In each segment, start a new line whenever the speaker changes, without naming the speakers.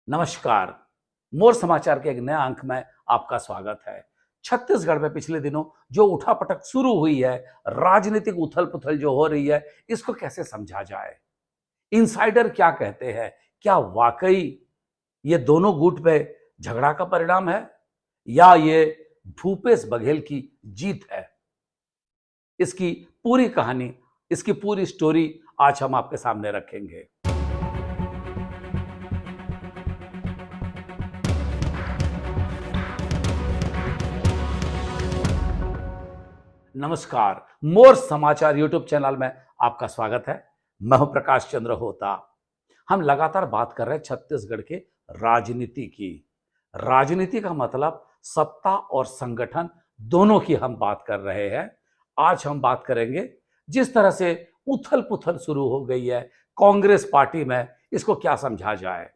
नमस्कार। मोर समाचार के एक नए अंक में आपका स्वागत है। छत्तीसगढ़ में पिछले दिनों जो उठापटक शुरू हुई है, राजनीतिक उथल पुथल जो हो रही है, इसको कैसे समझा जाए? इनसाइडर क्या कहते हैं? क्या वाकई ये दोनों गुट पे झगड़ा का परिणाम है या ये भूपेश बघेल की जीत है? इसकी पूरी कहानी, इसकी पूरी स्टोरी आज हम आपके सामने रखेंगे। नमस्कार। मोर समाचार यूट्यूब चैनल में आपका स्वागत है। मैं हूं प्रकाश चंद्र होता। हम लगातार बात कर रहे हैं छत्तीसगढ़ के राजनीति की। राजनीति का मतलब सत्ता और संगठन दोनों की हम बात कर रहे हैं। आज हम बात करेंगे जिस तरह से उथल पुथल शुरू हो गई है कांग्रेस पार्टी में, इसको क्या समझा जाए।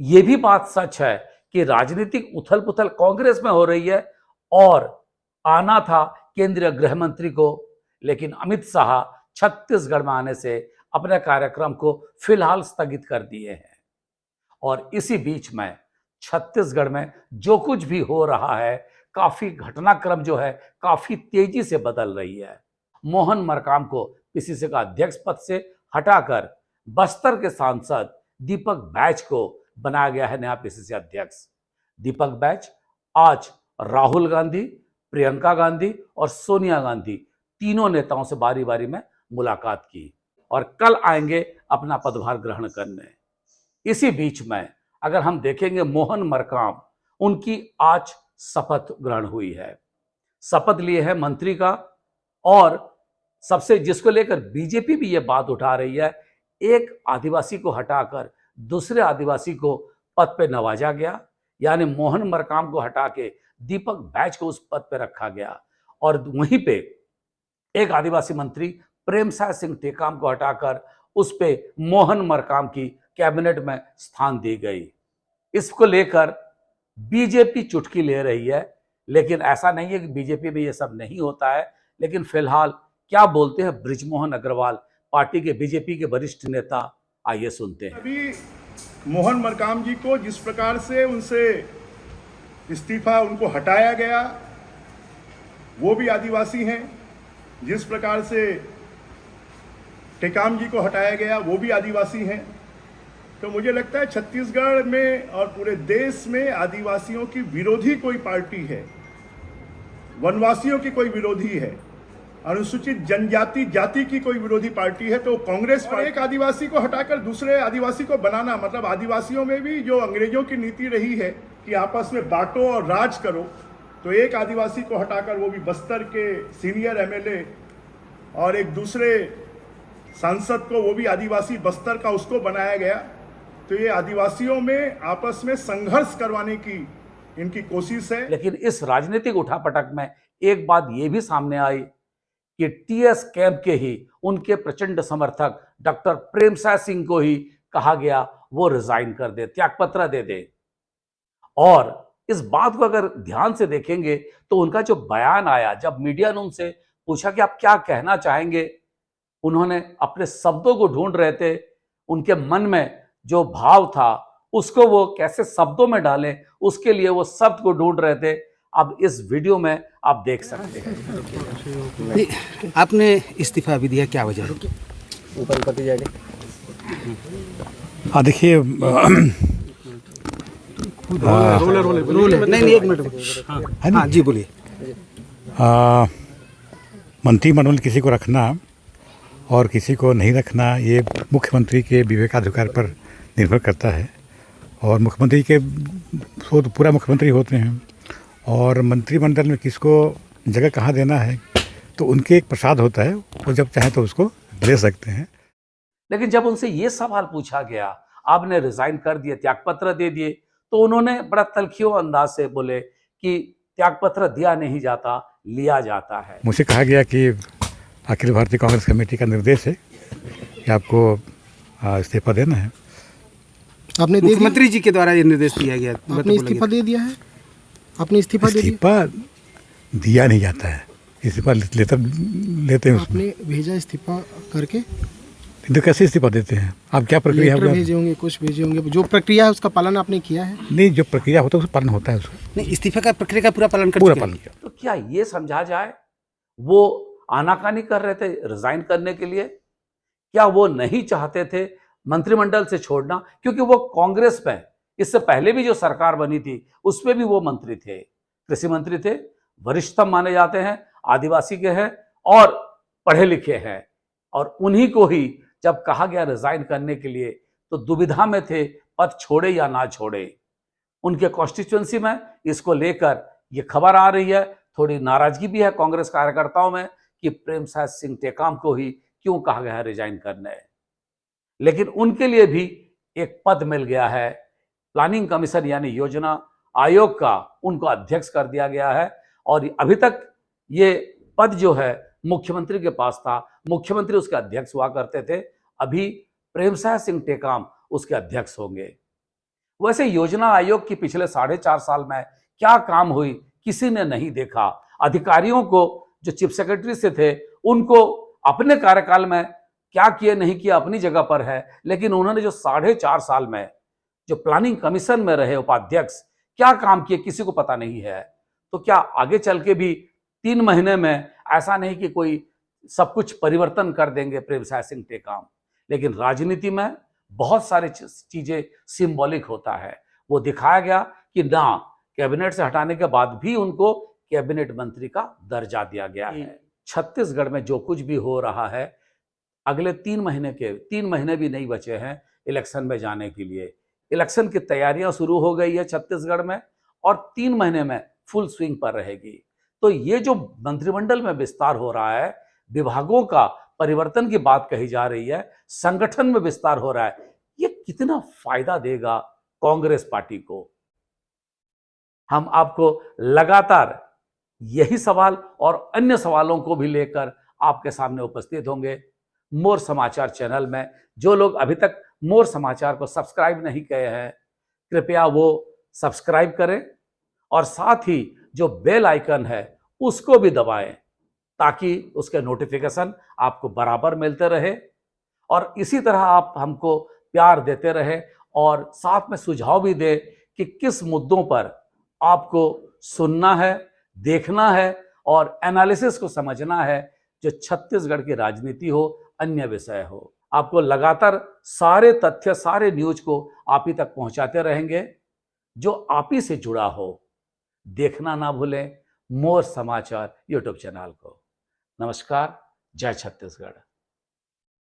यह भी बात सच है कि राजनीतिक उथल पुथल कांग्रेस में हो रही है और आना था केंद्रीय गृह मंत्री को, लेकिन अमित शाह छत्तीसगढ़ में आने से अपने कार्यक्रम को फिलहाल स्थगित कर दिए हैं। और इसी बीच में छत्तीसगढ़ में जो कुछ भी हो रहा है, काफी घटनाक्रम जो है काफी तेजी से बदल रही है। मोहन मरकाम को पीसीसी का अध्यक्ष पद से हटाकर बस्तर के सांसद दीपक बैच को बनाया गया है नया पीसीसी अध्यक्ष। दीपक बैच आज राहुल गांधी, प्रियंका गांधी और सोनिया गांधी तीनों नेताओं से बारी बारी में मुलाकात की और कल आएंगे अपना पदभार ग्रहण करने। इसी बीच में अगर हम देखेंगे मोहन मरकाम, उनकी आज शपथ ग्रहण हुई है। शपथ लिए है मंत्री का और सबसे जिसको लेकर बीजेपी भी ये बात उठा रही है, एक आदिवासी को हटाकर दूसरे आदिवासी को पद पे नवाजा गया, यानी मोहन मरकाम को हटा के दीपक बैच को उस पद पर रखा गया और वहीं पे एक आदिवासी मंत्री प्रेमसाय सिंह टेकाम को हटाकर उस पे मोहन मरकाम की कैबिनेट में स्थान दी गई। इसको लेकर बीजेपी चुटकी ले रही है, लेकिन ऐसा नहीं है कि बीजेपी में ये सब नहीं होता है। लेकिन फिलहाल क्या बोलते हैं बृजमोहन अग्रवाल, पार्टी के बीजेपी के वरिष्ठ नेता, आइए सुनते हैं।
अभी मोहन मरकाम जी को जिस प्रकार से उनसे इस्तीफा उनको हटाया गया, वो भी आदिवासी हैं। जिस प्रकार से टेकाम जी को हटाया गया, वो भी आदिवासी हैं। तो मुझे लगता है छत्तीसगढ़ में और पूरे देश में आदिवासियों की विरोधी कोई पार्टी है, वनवासियों की कोई विरोधी है, अनुसूचित जनजाति जाति की कोई विरोधी पार्टी है तो कांग्रेस पार्टी। एक आदिवासी को हटाकर दूसरे आदिवासी को बनाना, मतलब आदिवासियों में भी जो अंग्रेजों की नीति रही है कि आपस में बांटो और राज करो, तो एक आदिवासी को हटाकर, वो भी बस्तर के सीनियर एमएलए, और एक दूसरे सांसद को, वो भी आदिवासी बस्तर का, उसको बनाया गया। तो ये आदिवासियों में आपस में संघर्ष करवाने की इनकी कोशिश है।
लेकिन इस राजनीतिक उठापटक में एक बात यह भी सामने आई कि टीएस कैंप के ही उनके प्रचंड समर्थक डॉक्टर प्रेमसाय सिंह को ही कहा गया वो रिजाइन कर दे, त्यागपत्र दे दे। और इस बात को अगर ध्यान से देखेंगे तो उनका जो बयान आया, जब मीडिया ने उनसे पूछा कि आप क्या कहना चाहेंगे, उन्होंने अपने शब्दों को ढूंढ रहे थे। उनके मन में जो भाव था उसको वो कैसे शब्दों में डालें, उसके लिए वो शब्द को ढूंढ रहे थे। अब इस वीडियो में आप देख सकते हैं।
आपने इस्तीफा अभी दिया, क्या वजह है?
ऊपर करते जाएंगे।
हाँ देखिए,
नहीं एक मिनट। हाँ जी बोलिए।
मंत्रिमंडल में किसी को रखना और किसी को नहीं रखना, ये मुख्यमंत्री के विवेकाधिकार पर निर्भर करता है। और मुख्यमंत्री के तो पूरा मुख्यमंत्री होते हैं, और मंत्रिमंडल में किसको जगह कहाँ देना है तो उनके एक प्रसाद होता है, वो जब चाहे तो उसको ले सकते हैं।
लेकिन जब उनसे ये सवाल पूछा गया, आपने रिजाइन कर दिए, त्यागपत्र दे दिए, तो उन्होंने बड़ा तलखियों अंदाज से बोले कि त्यागपत्र दिया नहीं जाता, लिया जाता है।
मुझसे कहा गया कि अखिल भारतीय कांग्रेस कमेटी का निर्देश है कि आपको इस्तीफा देना है।
आपने मुख्यमंत्री जी के द्वारा ये निर्देश दिया गया,
आपने इस्तीफा दे दिया है? आपने इस्तीफा
दिया नहीं जाता है, इस्तीफा लेते हैं।
आपने भेजा इस्तीफा करके?
इनको कैसे इस्तीफा देते हैं? आप क्या प्रक्रिया
लेटर
है?
भेजे होंगे, कुछ भेजे होंगे, जो प्रक्रिया है उसका पालन आपने किया है?
नहीं, जो प्रक्रिया होता है उसका पालन होता है उसका
नहीं, इस्तीफे का प्रक्रिया का पूरा पालन कर
पूरा
चुके हैं।
पालन किया।
तो क्या ये समझा जाए वो आनाकानी कर रहे थे रिजाइन करने के लिए? क्या वो नहीं चाहते थे मंत्रिमंडल से छोड़ना? क्योंकि वो कांग्रेस में इससे पहले भी जो सरकार बनी थी उसमें भी वो मंत्री थे, कृषि मंत्री थे, वरिष्ठतम माने जाते हैं, आदिवासी के हैं और पढ़े लिखे हैं। और उन्हीं को ही जब कहा गया रिजाइन करने के लिए तो दुविधा में थे, पद छोड़े या ना छोड़े। उनके कॉन्स्टिट्यूएंसी में इसको लेकर ये खबर आ रही है, थोड़ी नाराजगी भी है कांग्रेस कार्यकर्ताओं में कि प्रेमसाय सिंह टेकाम को ही क्यों कहा गया है रिजाइन करने। लेकिन उनके लिए भी एक पद मिल गया है, प्लानिंग कमीशन यानी योजना आयोग का उनको अध्यक्ष कर दिया गया है। और अभी तक ये पद जो है मुख्यमंत्री के पास था, मुख्यमंत्री उसके अध्यक्ष हुआ करते थे, अभी प्रेमसाय सिंह टेकाम उसके अध्यक्ष होंगे। वैसे योजना आयोग की पिछले 4.5 साल में क्या काम हुई किसी ने नहीं देखा। अधिकारियों को जो चीफ सेक्रेटरी से थे उनको अपने कार्यकाल में क्या किए नहीं किया अपनी जगह पर है, लेकिन उन्होंने जो 4.5 साल में जो प्लानिंग कमीशन में रहे उपाध्यक्ष क्या काम किए किसी को पता नहीं है। तो क्या आगे चल के भी 3 महीने में ऐसा नहीं कि कोई सब कुछ परिवर्तन कर देंगे प्रेमसाय सिंह टेकाम। लेकिन राजनीति में बहुत सारी चीजें सिंबॉलिक होता है। वो दिखाया गया कि ना कैबिनेट से हटाने के बाद भी उनको कैबिनेट मंत्री का दर्जा दिया गया है। छत्तीसगढ़ में जो कुछ भी हो रहा है, अगले 3 महीने भी नहीं बचे हैं इलेक्शन में जाने के लिए। इलेक्शन की तैयारियां शुरू हो गई है छत्तीसगढ़ में और 3 महीने में फुल स्विंग पर रहेगी। तो ये जो मंत्रिमंडल में विस्तार हो रहा है, विभागों का परिवर्तन की बात कही जा रही है, संगठन में विस्तार हो रहा है, ये कितना फायदा देगा कांग्रेस पार्टी को? हम आपको लगातार यही सवाल और अन्य सवालों को भी लेकर आपके सामने उपस्थित होंगे मोर समाचार चैनल में। जो लोग अभी तक मोर समाचार को सब्सक्राइब नहीं किए हैं, कृपया वो सब्सक्राइब करें और साथ ही जो बेल आइकन है उसको भी दबाएं ताकि उसके नोटिफिकेशन आपको बराबर मिलते रहे। और इसी तरह आप हमको प्यार देते रहे और साथ में सुझाव भी दें कि किस मुद्दों पर आपको सुनना है, देखना है और एनालिसिस को समझना है, जो छत्तीसगढ़ की राजनीति हो, अन्य विषय हो। आपको लगातार सारे तथ्य, सारे न्यूज को आप ही तक पहुंचाते रहेंगे जो आप ही से जुड़ा हो। देखना ना भूलें मोर समाचार यूट्यूब चैनल को। नमस्कार, जय छत्तीसगढ़।